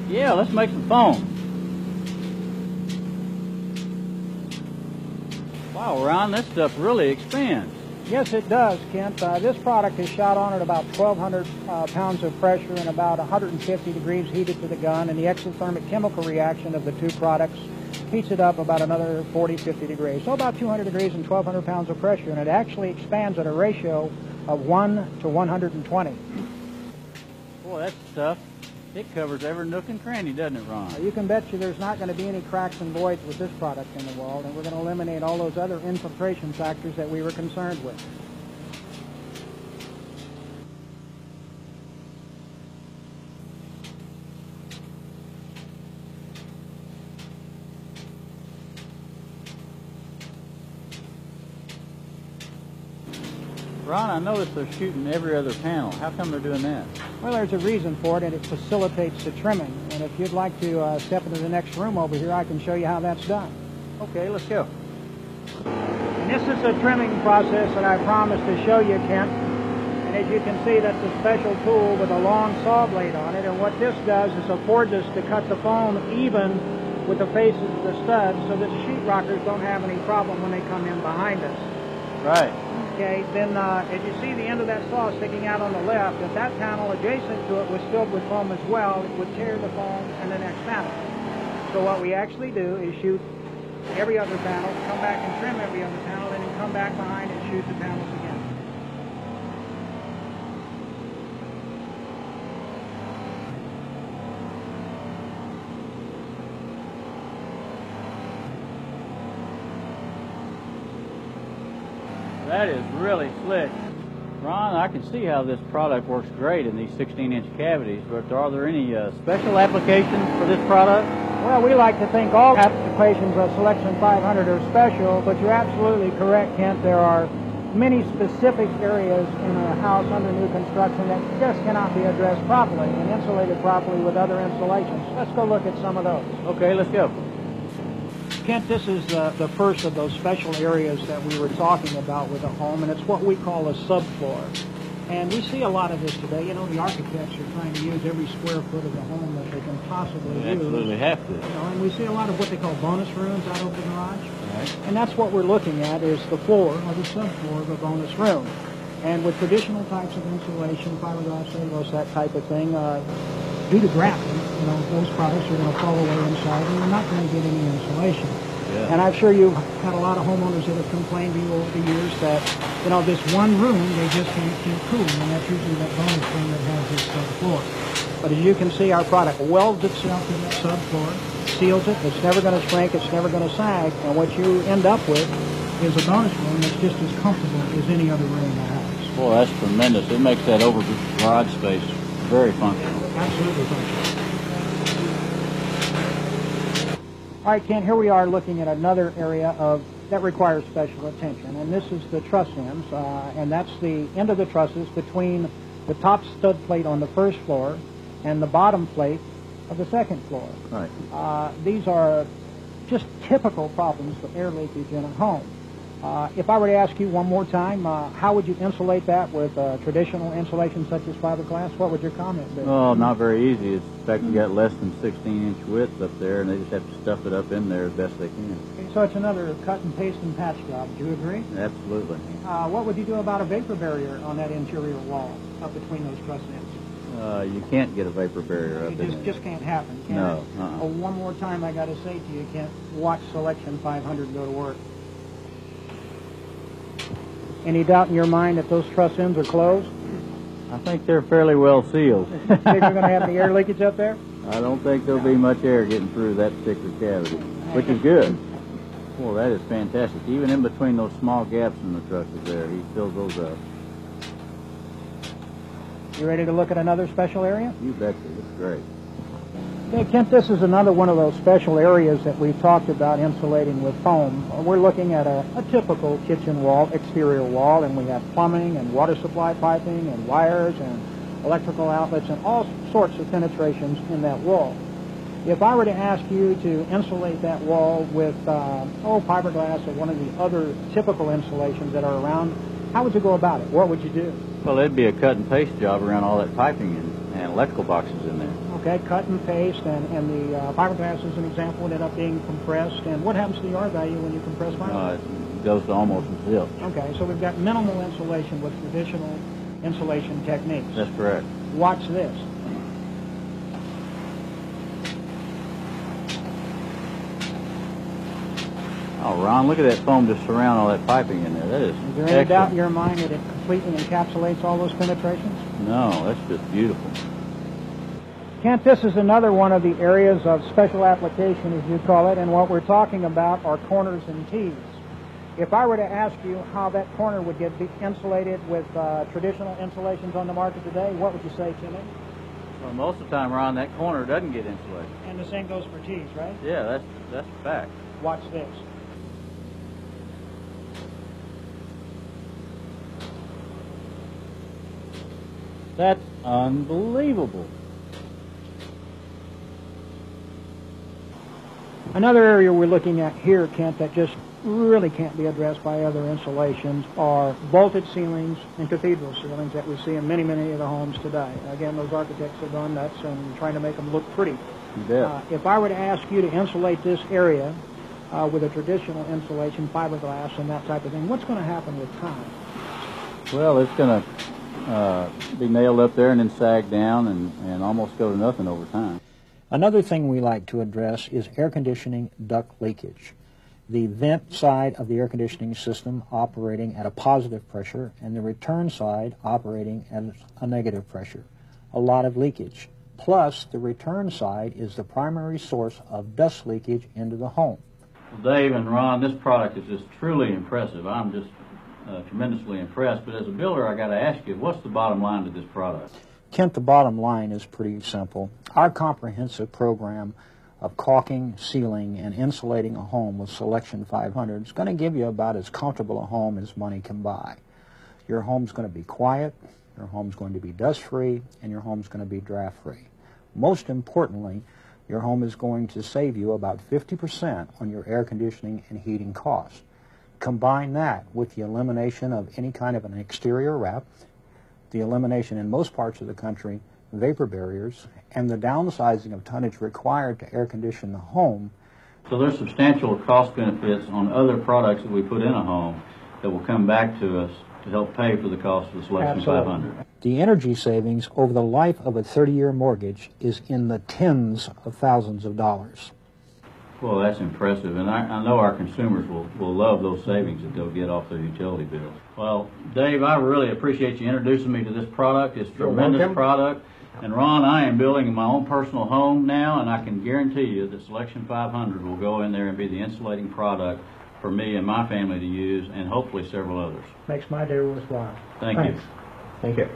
Yeah, let's make some foam. Wow, Ron, this stuff really expands. Yes, it does, Kent. This product is shot on at about 1,200 pounds of pressure and about 150 degrees heated to the gun, and the exothermic chemical reaction of the two products heats it up about another 40, 50 degrees. So about 200 degrees and 1,200 pounds of pressure, and it actually expands at a ratio of 1 to 120. Boy, that stuff, it covers every nook and cranny, doesn't it, Ron? You can bet you there's not going to be any cracks and voids with this product in the wall, and we're going to eliminate all those other infiltration factors that we were concerned with. Ron, I noticed they're shooting every other panel. How come they're doing that? Well, there's a reason for it, and it facilitates the trimming. And if you'd like to step into the next room over here, I can show you how that's done. Okay, let's go. And this is the trimming process that I promised to show you, Kent. And as you can see, that's a special tool with a long saw blade on it. And what this does is affords us to cut the foam even with the faces of the studs so that the sheetrockers don't have any problem when they come in behind us. Right. Okay, then as you see the end of that saw sticking out on the left, if that panel adjacent to it was filled with foam as well, it would tear the foam in the next panel. So what we actually do is shoot every other panel, come back and trim every other panel, and then come back behind and shoot the panels again. That is really slick. Ron, I can see how this product works great in these 16-inch cavities, but are there any special applications for this product? Well, we like to think all applications of Selection 500 are special, but you're absolutely correct, Kent. There are many specific areas in a house under new construction that just cannot be addressed properly and insulated properly with other insulations. Let's go look at some of those. Okay, let's go. Kent, this is the first of those special areas that we were talking about with a home, and it's what we call a subfloor. And we see a lot of this today. You know, the architects are trying to use every square foot of the home that they can possibly use. Absolutely have to. You know, and we see a lot of what they call bonus rooms out over the garage. Right. And that's what we're looking at, is the floor or the subfloor of a bonus room. And with traditional types of insulation, fiberglass, cellulose, that type of thing, due to gravity, you know, those products are going to fall away inside, and you're not going to get any insulation. Yeah. And I'm sure you've had a lot of homeowners that have complained to you over the years that, you know, this one room, they just can't keep cool, and that's usually that bonus room that has this subfloor. But as you can see, our product welds itself to that subfloor, seals it, it's never going to shrink, it's never going to sag, and what you end up with is a bonus room that's just as comfortable as any other room in the house. Boy, that's tremendous. It makes that over garage space very functional. Absolutely functional. All right, Ken, here we are looking at another area that requires special attention, and this is the truss ends, and that's the end of the trusses between the top stud plate on the first floor and the bottom plate of the second floor. Right. These are just typical problems of air leakage in a home. If I were to ask you one more time, how would you insulate that with traditional insulation such as fiberglass? What would your comment be? Oh, not very easy. In fact, you got less than 16-inch width up there, and they just have to stuff it up in there as best they can. Okay, so it's another cut and paste and patch job. Do you agree? Absolutely. What would you do about a vapor barrier on that interior wall up between those truss ends? You can't get a vapor barrier up in there. It just can't happen, can No. it? Oh, one more time I got to say to you, Kent, watch Selection 500 go to work. Any doubt in your mind that those truss ends are closed? I think they're fairly well sealed. Think we're going to have any air leakage up there? I don't think there'll be much air getting through that particular cavity, which is good. Well, that is fantastic. Even in between those small gaps in the trusses there, he fills those up. You ready to look at another special area? You betcha. It's great. Okay, Kent, this is another one of those special areas that we've talked about insulating with foam. We're looking at a typical kitchen wall, exterior wall, and we have plumbing and water supply piping and wires and electrical outlets and all sorts of penetrations in that wall. If I were to ask you to insulate that wall with fiberglass or one of the other typical insulations that are around, how would you go about it? What would you do? Well, it'd be a cut and paste job around all that piping and electrical boxes in there. Okay, cut and paste, and the fiberglass, as an example, ended up being compressed. And what happens to the R value when you compress fiberglass? It goes to almost zip. Okay, so we've got minimal insulation with traditional insulation techniques. That's correct. Watch this. Oh, Ron, look at that foam just surround all that piping in there. That is Is there any doubt in your mind that it completely encapsulates all those penetrations? No, that's just beautiful. Kent, this is another one of the areas of special application, as you call it, and what we're talking about are corners and tees. If I were to ask you how that corner would get insulated with traditional insulations on the market today, what would you say to me? Well, most of the time, Ron, that corner doesn't get insulated. And the same goes for tees, right? Yeah, that's a fact. Watch this. That's unbelievable. Another area we're looking at here, Kent, that just really can't be addressed by other insulations are vaulted ceilings and cathedral ceilings that we see in many, many of the homes today. Again, those architects have gone nuts and trying to make them look pretty. If I were to ask you to insulate this area with a traditional insulation, fiberglass, and that type of thing, what's going to happen with time? Well, it's going to be nailed up there and then sag down and almost go to nothing over time. Another thing we like to address is air conditioning duct leakage. The vent side of the air conditioning system operating at a positive pressure and the return side operating at a negative pressure. A lot of leakage. Plus, the return side is the primary source of dust leakage into the home. Well, Dave and Ron, this product is just truly impressive. I'm just tremendously impressed, but as a builder, I got to ask you, what's the bottom line to this product? Kent, the bottom line is pretty simple. Our comprehensive program of caulking, sealing, and insulating a home with Selection 500 is going to give you about as comfortable a home as money can buy. Your home's going to be quiet, your home's going to be dust-free, and your home's going to be draft-free. Most importantly, your home is going to save you about 50% on your air conditioning and heating costs. Combine that with the elimination of any kind of an exterior wrap, the elimination in most parts of the country vapor barriers, and the downsizing of tonnage required to air condition the home. So there's substantial cost benefits on other products that we put in a home that will come back to us to help pay for the cost of the Selection 500. The energy savings over the life of a 30-year mortgage is in the tens of thousands of dollars. Well, that's impressive, and I know our consumers will love those savings that they'll get off their utility bills. Well, Dave, I really appreciate you introducing me to this product. It's a tremendous product. And Ron, I am building my own personal home now, and I can guarantee you that Selection 500 will go in there and be the insulating product for me and my family to use, and hopefully several others. Makes my day worthwhile. Thank you. Thank you.